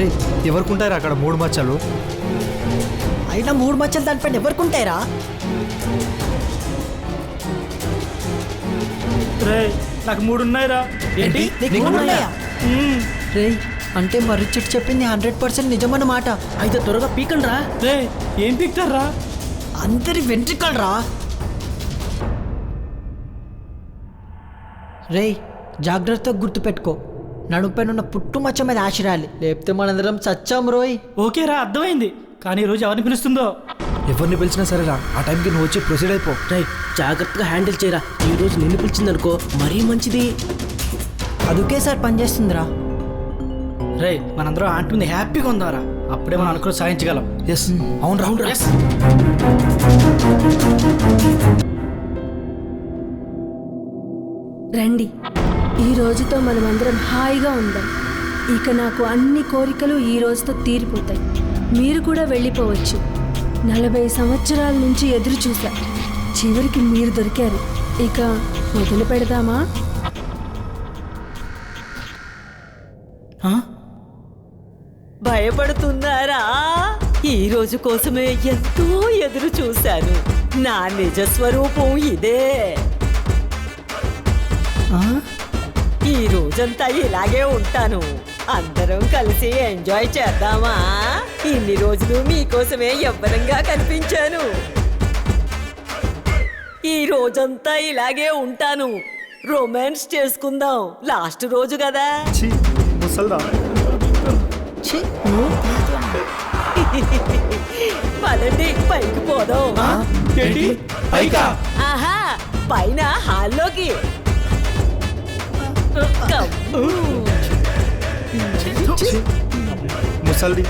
రే ఎవరికుంటారు అక్కడ 3 మచ్చలు? అయినా 3 మచ్చలు దానిపైన ఎవరికుంటాయిరా? రే నాకు 3 ఉన్నాయిరా. ఏంటి నీకు 3 ఉన్నాయా? రే అంటే మర్రి చెట్టు చెప్పింది 100% నిజమన్నమాట. అయితే త్వరగా పీకండి రా. రే ఏం పిక్తారా? అందరి వెంట్రుకలు రా. రే జాగ్రత్తగా గుర్తుపెట్టుకో, నడుపైన పుట్టు మచ్చ మీద ఆశరాలి, లేకపోతే మనందరం చచ్చాం రోయ్. ఓకేరా అర్థమైంది. కానీ ఈరోజు ఎవరిని పిలుస్తుందో? ఎవరిని పిలిచినా సరేరా, ఆ టైంకి నువ్వు వచ్చి ప్రొసీడ్ అయిపో. రై జాగ్రత్తగా హ్యాండిల్ చేయరా. ఈ రోజు నిన్ను పిలిచిందనుకో మరీ మంచిది. అదుకే సార్ పనిచేస్తుందిరా. రే మనందరం ఆంటీ మీద హ్యాపీగా ఉందారా, అప్పుడే మనం అనుకుని సాధించగలం. ఎస్ అవును రావును రా. రండి, ఈ రోజుతో మనమందరం హాయిగా ఉందాం. ఇక నాకు అన్ని కోరికలు ఈ రోజుతో తీరిపోతాయి. మీరు కూడా వెళ్ళిపోవచ్చు. 40 సంవత్సరాల నుంచి ఎదురు చూసా, చివరికి మీరు దొరికారు. ఇక మొదలు పెడదామా? భయపడుతున్నారా? ఈ రోజు కోసమే ఎంతో ఎదురు చూశాను. నా నిజ స్వరూపం ఇదే. ఈ రోజంతా ఇలాగే ఉంటాను. అందరం కలిసి ఎంజాయ్ చేద్దామా? ఇన్ని రోజులు మీకోసమే యవ్వనంగా కనిపించాను. ఈ రోజంతా ఇలాగే ఉంటాను. రొమాన్స్ చేసుకుందాం. లాస్ట్ రోజు కదా. పదండి పైకి పోదాం. ఆహా పైన హాల్లోకి. ముసల్ది